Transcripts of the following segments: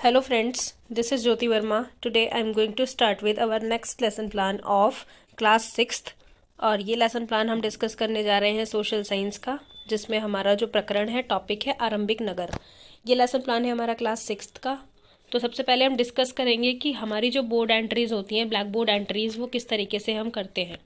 Hello friends, this is Jyoti Verma. Today I am going to start with our next lesson plan of class 6th और ये lesson plan हम discuss करने जा रहे हैं social science का, जिसमें हमारा जो प्रकरण है टॉपिक है आरंभिक नगर। ये लेसन प्लान है हमारा क्लास 6th का। तो सबसे पहले हम डिस्कस करेंगे कि हमारी जो बोर्ड एंट्रीज़ होती हैं, ब्लैक बोर्ड एंट्रीज़, वो किस तरीके से हम करते हैं।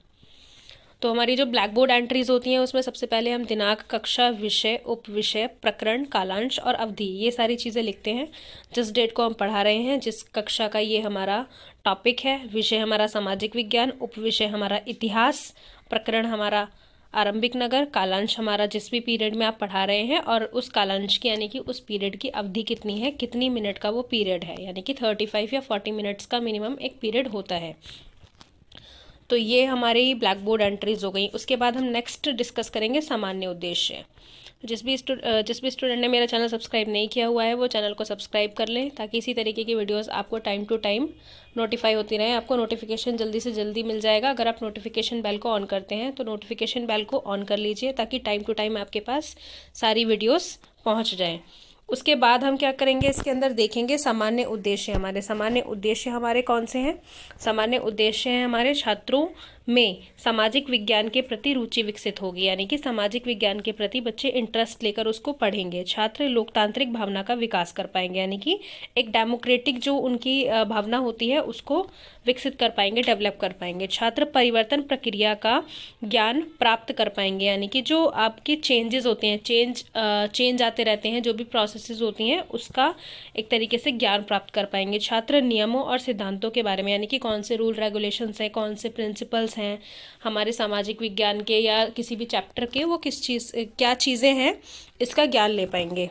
तो हमारी जो ब्लैक बोर्ड एंट्रीज होती हैं उसमें सबसे पहले हम दिनांक, कक्षा, विषय, उप विषय, प्रकरण, कालांश और अवधि, ये सारी चीज़ें लिखते हैं। जिस डेट को हम पढ़ा रहे हैं, जिस कक्षा का ये हमारा टॉपिक है, विषय हमारा सामाजिक विज्ञान, उप विषय हमारा इतिहास, प्रकरण हमारा आरंभिक नगर, कालांश हमारा जिस भी पीरियड में आप पढ़ा रहे हैं, और उस कालांश की यानी कि उस पीरियड की अवधि कितनी है, कितनी मिनट का वो पीरियड है, यानी कि 35 या 40 मिनट्स का मिनिमम एक पीरियड होता है। तो ये हमारी ब्लैक बोर्ड एंट्रीज हो गई। उसके बाद हम नेक्स्ट डिस्कस करेंगे सामान्य उद्देश्य। जिस भी स्टूडेंट ने मेरा चैनल सब्सक्राइब नहीं किया हुआ है वो चैनल को सब्सक्राइब कर लें, ताकि इसी तरीके की वीडियोस आपको टाइम टू टाइम नोटिफाई होती रहें। आपको नोटिफिकेशन जल्दी से जल्दी मिल जाएगा अगर आप नोटिफिकेशन बेल को ऑन करते हैं। तो नोटिफिकेशन बेल को ऑन कर लीजिए ताकि टाइम टू टाइम आपके पास सारी वीडियोज़ पहुँच जाएँ। उसके बाद हम क्या करेंगे, इसके अंदर देखेंगे सामान्य उद्देश्य। हमारे सामान्य उद्देश्य हमारे कौन से हैं? सामान्य उद्देश्य हैं हमारे छात्रों में सामाजिक विज्ञान के प्रति रुचि विकसित होगी, यानी कि सामाजिक विज्ञान के प्रति बच्चे इंटरेस्ट लेकर उसको पढ़ेंगे। छात्र लोकतांत्रिक भावना का विकास कर पाएंगे, यानी कि एक डेमोक्रेटिक जो उनकी भावना होती है उसको विकसित कर पाएंगे, डेवलप कर पाएंगे। छात्र परिवर्तन प्रक्रिया का ज्ञान प्राप्त कर पाएंगे, यानी कि जो आपके चेंजेस होते हैं, चेंज आते रहते हैं, जो भी प्रोसेसेस होती हैं उसका एक तरीके से ज्ञान प्राप्त कर पाएंगे। छात्र नियमों और सिद्धांतों के बारे में, यानी कि कौन से रूल रेगुलेशंस हैं, कौन से प्रिंसिपल्स हैं हमारे सामाजिक विज्ञान के या किसी भी चैप्टर के, वो क्या चीज़ें हैं, इसका ज्ञान ले पाएंगे।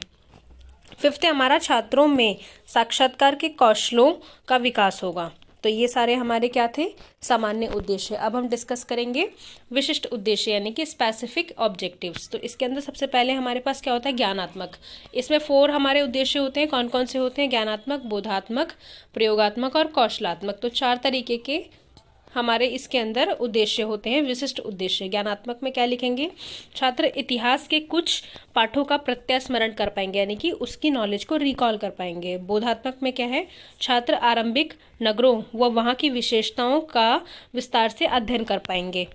5th हमारा छात्रों में साक्षात्कार के कौशलों का विकास होगा। तो ये सारे हमारे क्या थे? सामान्य उद्देश्य। अब हम डिस्कस करेंगे विशिष्ट उद्देश्य, यानी कि स्पेसिफिक ऑब्जेक्टिव्स। तो इसके अंदर सबसे पहले हमारे पास क्या होता है? ज्ञानात्मक। इसमें 4 हमारे उद्देश्य होते हैं। कौन कौन से होते हैं? ज्ञानात्मक, बोधात्मक, प्रयोगात्मक और कौशलात्मक। तो 4 तरीके के हमारे इसके अंदर उद्देश्य होते हैं, विशिष्ट उद्देश्य। ज्ञानात्मक में क्या लिखेंगे? छात्र इतिहास के कुछ पाठों का प्रत्यास्मरण कर पाएंगे, यानी कि उसकी नॉलेज को रिकॉल कर पाएंगे। बोधात्मक में क्या है? छात्र आरंभिक नगरों व वहाँ की विशेषताओं का विस्तार से अध्ययन कर पाएंगे।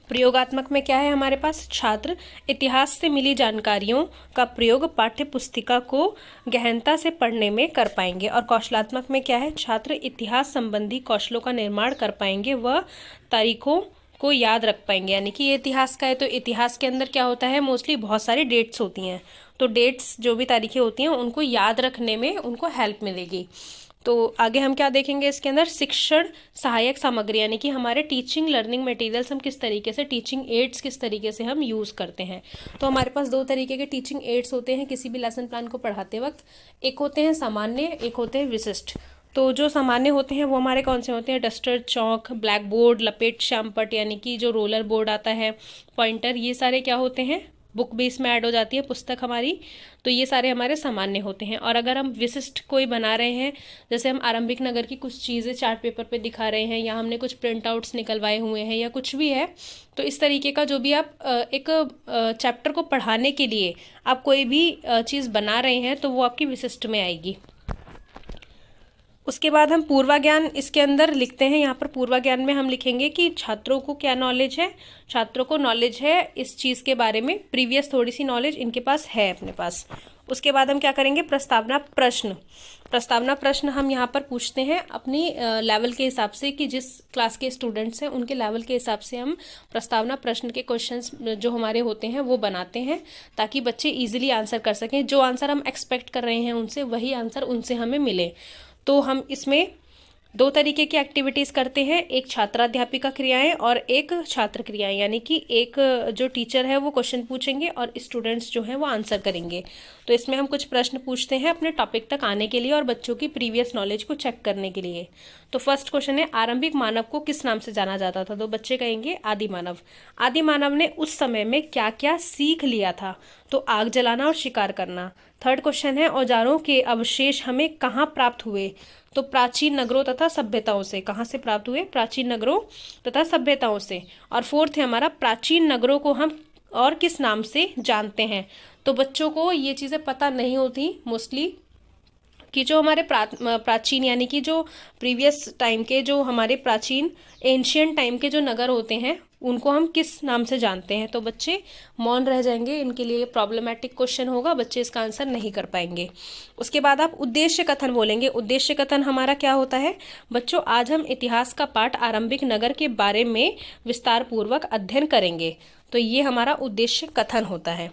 प्रयोगात्मक में क्या है हमारे पास? छात्र इतिहास से मिली जानकारियों का प्रयोग पाठ्य पुस्तिका को गहनता से पढ़ने में कर पाएंगे। और कौशलात्मक में क्या है? छात्र इतिहास संबंधी कौशलों का निर्माण कर पाएंगे व तारीखों को याद रख पाएंगे, यानी कि ये इतिहास का है। तो इतिहास के अंदर क्या होता है? मोस्टली बहुत सारी डेट्स होती हैं, तो डेट्स जो भी तारीखें होती हैं उनको याद रखने में उनको हेल्प मिलेगी। तो आगे हम क्या देखेंगे इसके अंदर? शिक्षण सहायक सामग्री, यानी कि हमारे टीचिंग लर्निंग मटेरियल्स हम किस तरीके से, टीचिंग एड्स किस तरीके से हम यूज़ करते हैं। तो हमारे पास 2 तरीके के टीचिंग एड्स होते हैं किसी भी लेसन प्लान को पढ़ाते वक्त। एक होते हैं सामान्य, एक होते हैं विशिष्ट। तो जो सामान्य होते हैं वो हमारे कौन से होते हैं? डस्टर, चौक, ब्लैक बोर्ड, लपेट, श्यामपट, यानी कि जो रोलर बोर्ड आता है, पॉइंटर, ये सारे क्या होते हैं? बुक बेस में ऐड हो जाती है पुस्तक हमारी। तो ये सारे हमारे सामान्य होते हैं। और अगर हम विशिष्ट कोई बना रहे हैं, जैसे हम आरंभिक नगर की कुछ चीज़ें चार्ट पेपर पे दिखा रहे हैं, या हमने कुछ प्रिंट आउट्स निकलवाए हुए हैं, या कुछ भी है, तो इस तरीके का जो भी आप एक चैप्टर को पढ़ाने के लिए आप कोई भी चीज़ बना रहे हैं तो वो आपकी विशिष्ट में आएगी। उसके बाद हम पूर्वाज्ञान इसके अंदर लिखते हैं। यहाँ पर पूर्वाज्ञान में हम लिखेंगे कि छात्रों को क्या नॉलेज है? छात्रों को नॉलेज है इस चीज़ के बारे में, प्रीवियस थोड़ी सी नॉलेज इनके पास है अपने पास। उसके बाद हम क्या करेंगे? प्रस्तावना प्रश्न। प्रस्तावना प्रश्न हम यहाँ पर पूछते हैं अपनी लेवल के हिसाब से, कि जिस क्लास के स्टूडेंट्स हैं उनके लेवल के हिसाब से हम प्रस्तावना प्रश्न के क्वेश्चंस जो हमारे होते हैं वो बनाते हैं, ताकि बच्चे इजीली आंसर कर सकें। जो आंसर हम एक्सपेक्ट कर रहे हैं उनसे, वही आंसर उनसे हमें मिले। तो हम इसमें 2 तरीके की एक्टिविटीज़ करते हैं, एक छात्राध्यापिका क्रियाएं और एक छात्र क्रियाएं, यानी कि एक जो टीचर है वो क्वेश्चन पूछेंगे और स्टूडेंट्स जो हैं वो आंसर करेंगे। तो इसमें हम कुछ प्रश्न पूछते हैं अपने टॉपिक तक आने के लिए और बच्चों की प्रीवियस नॉलेज को चेक करने के लिए। तो फर्स्ट क्वेश्चन है, आरंभिक मानव को किस नाम से जाना जाता था? तो बच्चे कहेंगे आदि मानव। आदि मानव ने उस समय में क्या क्या सीख लिया था? तो आग जलाना और शिकार करना। थर्ड क्वेश्चन है, औजारों के अवशेष हमें कहाँ प्राप्त हुए? तो प्राचीन नगरों तथा सभ्यताओं से। कहाँ से प्राप्त हुए? प्राचीन नगरों तथा सभ्यताओं से। और फोर्थ है हमारा, प्राचीन नगरों को हम और किस नाम से जानते हैं? तो बच्चों को ये चीज़ें पता नहीं होती मोस्टली, कि जो हमारे प्राचीन यानी कि जो प्रीवियस टाइम के, जो हमारे प्राचीन एंशियंट टाइम के जो नगर होते हैं उनको हम किस नाम से जानते हैं। तो बच्चे मौन रह जाएंगे, इनके लिए प्रॉब्लमेटिक क्वेश्चन होगा, बच्चे इसका आंसर नहीं कर पाएंगे। उसके बाद आप उद्देश्य कथन बोलेंगे। उद्देश्य कथन हमारा क्या होता है बच्चों, आज हम इतिहास का पाठ आरंभिक नगर के बारे में विस्तार पूर्वक अध्ययन करेंगे। तो ये हमारा उद्देश्य कथन होता है।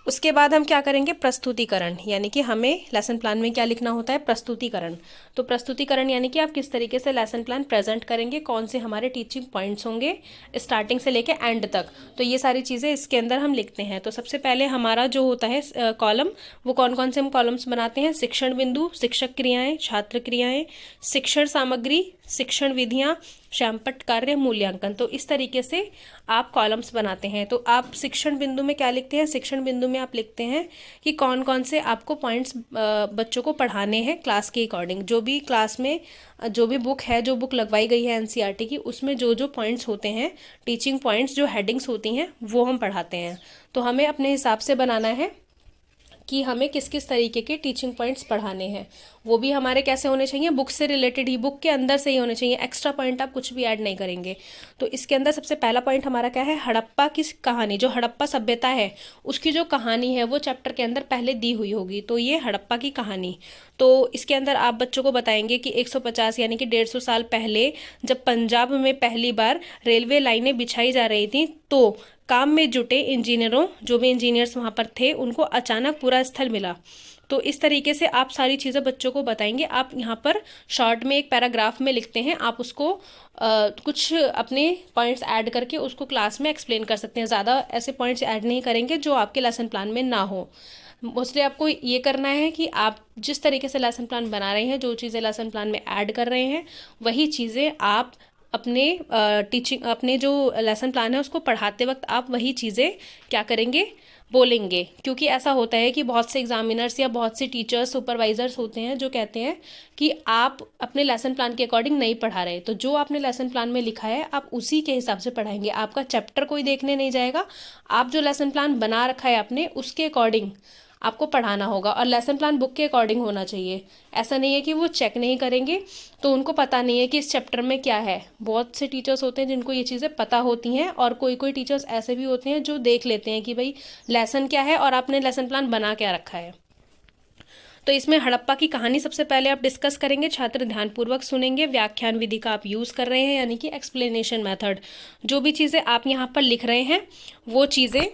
उसके बाद हम क्या करेंगे, प्रस्तुतिकरण, यानी कि हमें लेसन प्लान में क्या लिखना होता है, प्रस्तुतिकरण। तो प्रस्तुतिकरण यानी कि आप किस तरीके से लेसन प्लान प्रेजेंट करेंगे, कौन से हमारे टीचिंग पॉइंट्स होंगे स्टार्टिंग से लेके एंड तक, तो ये सारी चीज़ें इसके अंदर हम लिखते हैं। तो सबसे पहले हमारा जो होता है कॉलम, वो कौन कौन से हम कॉलम्स बनाते हैं, शिक्षण बिंदु, शिक्षक क्रियाएं, छात्र क्रियाएं, शिक्षण सामग्री, शिक्षण विधियाँ, श्यामपट्ट कार्य, मूल्यांकन। तो इस तरीके से आप कॉलम्स बनाते हैं। तो आप शिक्षण बिंदु में क्या लिखते हैं, शिक्षण बिंदु में आप लिखते हैं कि कौन कौन से आपको पॉइंट्स बच्चों को पढ़ाने हैं क्लास के अकॉर्डिंग। जो भी क्लास में जो भी बुक है, जो बुक लगवाई गई है एनसीईआरटी की, उसमें जो जो पॉइंट्स होते हैं, टीचिंग पॉइंट्स, जो हेडिंग्स होती हैं, वो हम पढ़ाते हैं। तो हमें अपने हिसाब से बनाना है कि हमें किस किस तरीके के टीचिंग पॉइंट्स पढ़ाने हैं। वो भी हमारे कैसे होने चाहिए, बुक से रिलेटेड ही, बुक के अंदर से ही होने चाहिए, एक्स्ट्रा पॉइंट आप कुछ भी ऐड नहीं करेंगे। तो इसके अंदर सबसे पहला पॉइंट हमारा क्या है, हड़प्पा की कहानी। जो हड़प्पा सभ्यता है उसकी जो कहानी है वो चैप्टर के अंदर पहले दी हुई होगी। तो ये हड़प्पा की कहानी, तो इसके अंदर आप बच्चों को बताएंगे कि 150 यानी कि 150 साल पहले जब पंजाब में पहली बार रेलवे लाइनें बिछाई जा रही थी, तो काम में जुटे इंजीनियरों, जो भी इंजीनियर्स वहाँ पर थे, उनको अचानक पूरा स्थल मिला। तो इस तरीके से आप सारी चीज़ें बच्चों को बताएंगे। आप यहाँ पर शॉर्ट में एक पैराग्राफ में लिखते हैं, आप उसको कुछ अपने पॉइंट्स ऐड करके उसको क्लास में एक्सप्लेन कर सकते हैं। ज़्यादा ऐसे पॉइंट्स ऐड नहीं करेंगे जो आपके लेसन प्लान में ना हो। मोस्टली आपको ये करना है कि आप जिस तरीके से लेसन प्लान बना रहे हैं, जो चीज़ें लेसन प्लान में ऐड कर रहे हैं, वही चीज़ें आप अपने अपने जो लेसन प्लान है उसको पढ़ाते वक्त आप वही चीज़ें क्या करेंगे, बोलेंगे। क्योंकि ऐसा होता है कि बहुत से एग्जामिनर्स या बहुत से टीचर्स, सुपरवाइजर्स होते हैं जो कहते हैं कि आप अपने लेसन प्लान के अकॉर्डिंग नहीं पढ़ा रहे। तो जो आपने लेसन प्लान में लिखा है आप उसी के हिसाब से पढ़ाएंगे। आपका चैप्टर कोई देखने नहीं जाएगा, आप जो लेसन प्लान बना रखा है आपने, उसके अकॉर्डिंग आपको पढ़ाना होगा। और लेसन प्लान बुक के अकॉर्डिंग होना चाहिए। ऐसा नहीं है कि वो चेक नहीं करेंगे तो उनको पता नहीं है कि इस चैप्टर में क्या है। बहुत से टीचर्स होते हैं जिनको ये चीज़ें पता होती हैं, और कोई कोई टीचर्स ऐसे भी होते हैं जो देख लेते हैं कि भाई लेसन क्या है और आपने लेसन प्लान बना क्या रखा है। तो इसमें हड़प्पा की कहानी सबसे पहले आप डिस्कस करेंगे, छात्र ध्यानपूर्वक सुनेंगे, व्याख्यान विधि का आप यूज़ कर रहे हैं यानी कि एक्सप्लेनेशन मेथड। जो भी चीज़ें आप यहाँ पर लिख रहे हैं वो चीज़ें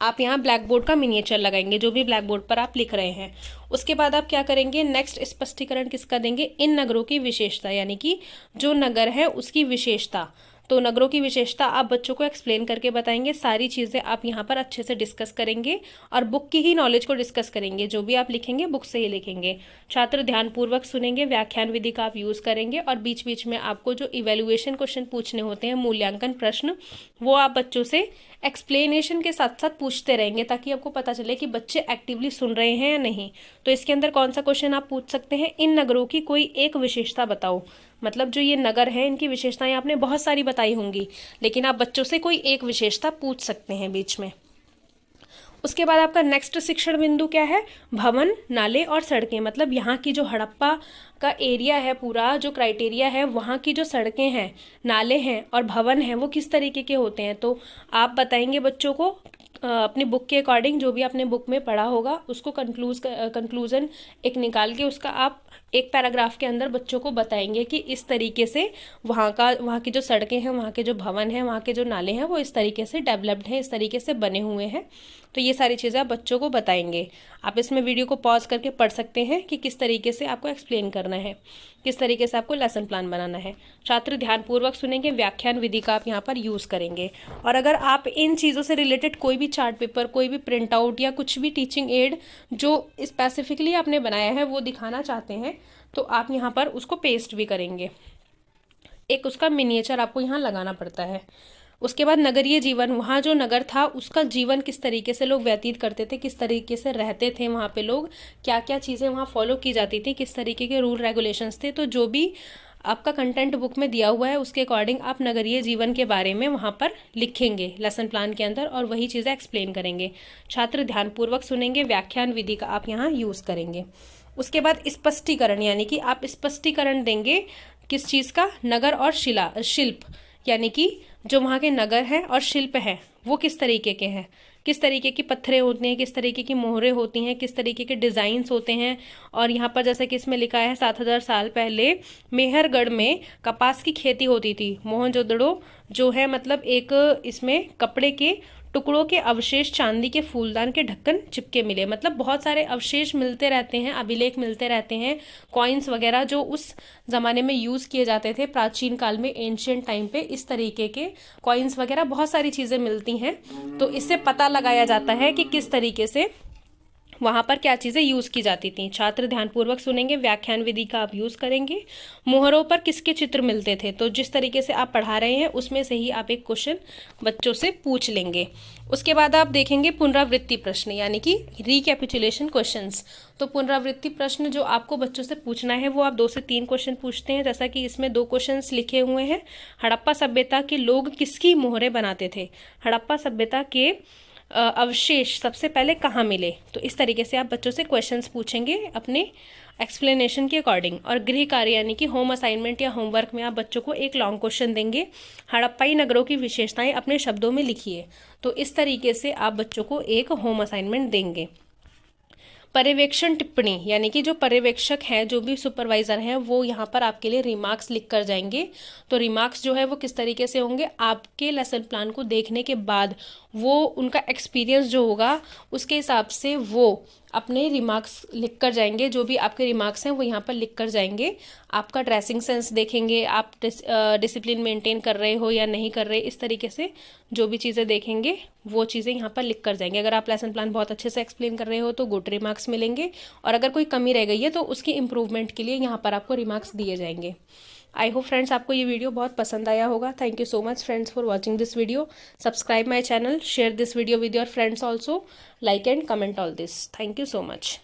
आप यहाँ ब्लैक बोर्ड का मिनिएचर लगाएंगे, जो भी ब्लैक बोर्ड पर आप लिख रहे हैं। उसके बाद आप क्या करेंगे, नेक्स्ट स्पष्टीकरण किसका देंगे, इन नगरों की विशेषता, यानी कि जो नगर है उसकी विशेषता। तो नगरों की विशेषता आप बच्चों को एक्सप्लेन करके बताएंगे। सारी चीज़ें आप यहाँ पर अच्छे से डिस्कस करेंगे और बुक की ही नॉलेज को डिस्कस करेंगे। जो भी आप लिखेंगे बुक से ही लिखेंगे। छात्र ध्यानपूर्वक सुनेंगे, व्याख्यान विधि का आप यूज़ करेंगे, और बीच बीच में आपको जो इवेल्युएशन क्वेश्चन पूछने होते हैं, मूल्यांकन प्रश्न, वो आप बच्चों से एक्सप्लेनेशन के साथ साथ पूछते रहेंगे ताकि आपको पता चले कि बच्चे एक्टिवली सुन रहे हैं या नहीं। तो इसके अंदर कौन सा क्वेश्चन आप पूछ सकते हैं, इन नगरों की कोई एक विशेषता बताओ। मतलब जो ये नगर है इनकी विशेषताएं आपने बहुत सारी बताई होंगी, लेकिन आप बच्चों से कोई एक विशेषता पूछ सकते हैं बीच में। उसके बाद आपका नेक्स्ट शिक्षण बिंदु क्या है, भवन, नाले और सड़कें। मतलब यहाँ की जो हड़प्पा का एरिया है, पूरा जो क्राइटेरिया है, वहाँ की जो सड़कें हैं, नाले हैं और भवन हैं, वो किस तरीके के होते हैं। तो आप बताएंगे बच्चों को अपनी बुक के अकॉर्डिंग, जो भी आपने बुक में पढ़ा होगा उसको कंक्लूजन एक निकाल के उसका आप एक पैराग्राफ के अंदर बच्चों को बताएंगे कि इस तरीके से वहाँ की जो सड़कें हैं, वहाँ के जो भवन हैं, वहाँ के जो नाले हैं, वो इस तरीके से डेवलप्ड हैं, इस तरीके से बने हुए हैं। तो ये सारी चीज़ें आप बच्चों को बताएंगे। आप इसमें वीडियो को पॉज करके पढ़ सकते हैं कि किस तरीके से आपको एक्सप्लेन करना है, किस तरीके से आपको लेसन प्लान बनाना है। छात्र ध्यानपूर्वक सुनेंगे, व्याख्यान विधि का आप यहाँ पर यूज़ करेंगे। और अगर आप इन चीज़ों से रिलेटेड कोई भी चार्ट पेपर, कोई भी प्रिंट आउट या कुछ भी टीचिंग एड जो स्पेसिफिकली आपने बनाया है वो दिखाना चाहते हैं, तो आप यहाँ पर उसको पेस्ट भी करेंगे। एक उसका मिनिएचर आपको यहाँ लगाना पड़ता है। उसके बाद नगरीय जीवन, वहाँ जो नगर था उसका जीवन किस तरीके से लोग व्यतीत करते थे, किस तरीके से रहते थे वहाँ पे लोग, क्या क्या चीज़ें वहाँ फॉलो की जाती थी, किस तरीके के रूल रेगुलेशंस थे। तो जो भी आपका कंटेंट बुक में दिया हुआ है उसके अकॉर्डिंग आप नगरीय जीवन के बारे में वहाँ पर लिखेंगे लेसन प्लान के अंदर, और वही चीज़ें एक्सप्लेन करेंगे। छात्र ध्यानपूर्वक सुनेंगे, व्याख्यान विधि का आप यहाँ यूज़ करेंगे। उसके बाद स्पष्टीकरण, यानी कि आप स्पष्टीकरण देंगे किस चीज़ का, नगर और शिल्प, यानी कि जो वहाँ के नगर हैं और शिल्प हैं वो किस तरीके के हैं, किस तरीके की पत्थरें होती हैं, किस तरीके की मोहरें होती हैं, किस तरीके के डिज़ाइंस होते हैं। और यहाँ पर जैसे कि इसमें लिखा है 7000 साल पहले मेहरगढ़ में कपास की खेती होती थी। मोहनजोदड़ो जो है मतलब एक इसमें कपड़े के टुकड़ों के अवशेष, चांदी के फूलदान के ढक्कन चिपके मिले। मतलब बहुत सारे अवशेष मिलते रहते हैं, अभिलेख मिलते रहते हैं, कॉइन्स वगैरह जो उस ज़माने में यूज़ किए जाते थे प्राचीन काल में, एंशियंट टाइम पे, इस तरीके के कॉइन्स वगैरह बहुत सारी चीज़ें मिलती हैं। तो इससे पता लगाया जाता है कि किस तरीके से वहाँ पर क्या चीज़ें यूज़ की जाती थी। छात्र ध्यानपूर्वक सुनेंगे, व्याख्यान विधि का आप यूज़ करेंगे। मोहरों पर किसके चित्र मिलते थे, तो जिस तरीके से आप पढ़ा रहे हैं उसमें से ही आप एक क्वेश्चन बच्चों से पूछ लेंगे। उसके बाद आप देखेंगे पुनरावृत्ति प्रश्न, यानी कि रिकैपिचुलेशन क्वेश्चंस। तो पुनरावृत्ति प्रश्न जो आपको बच्चों से पूछना है वो आप 2 से 3 क्वेश्चन पूछते हैं, जैसा कि इसमें 2 क्वेश्चंस लिखे हुए हैं। हड़प्पा सभ्यता के लोग किसकी मोहरें बनाते थे, हड़प्पा सभ्यता के अवशेष सबसे पहले कहाँ मिले। तो इस तरीके से आप बच्चों से क्वेश्चंस पूछेंगे अपने एक्सप्लेनेशन के अकॉर्डिंग। और गृह कार्य यानी कि होम असाइनमेंट या होमवर्क में आप बच्चों को एक लॉन्ग क्वेश्चन देंगे, हड़प्पाई नगरों की विशेषताएं अपने शब्दों में लिखिए। तो इस तरीके से आप बच्चों को एक होम असाइनमेंट देंगे। पर्यवेक्षण टिप्पणी, यानी कि जो पर्यवेक्षक हैं, जो भी सुपरवाइजर हैं, वो यहाँ पर आपके लिए रिमार्क्स लिख कर जाएंगे। तो रिमार्क्स जो है वो किस तरीके से होंगे, आपके लेसन प्लान को देखने के बाद वो उनका एक्सपीरियंस जो होगा उसके हिसाब से वो अपने रिमार्क्स लिख कर जाएंगे। जो भी आपके रिमार्क्स हैं वो यहाँ पर लिख कर जाएंगे। आपका ड्रेसिंग सेंस देखेंगे, आप डिसिप्लिन मेंटेन कर रहे हो या नहीं कर रहे, इस तरीके से जो भी चीज़ें देखेंगे वो चीज़ें यहाँ पर लिख कर जाएंगे। अगर आप लेसन प्लान बहुत अच्छे से एक्सप्लेन कर रहे हो तो गुड रिमार्क्स मिलेंगे, और अगर कोई कमी रह गई है तो उसकी इम्प्रूवमेंट के लिए यहाँ पर आपको रिमार्क्स दिए जाएंगे। आई होप फ्रेंड्स आपको ये वीडियो बहुत पसंद आया होगा। Thank you so much friends for watching this video. Subscribe my channel, share this video with your friends also, like and comment all this. Thank you so much.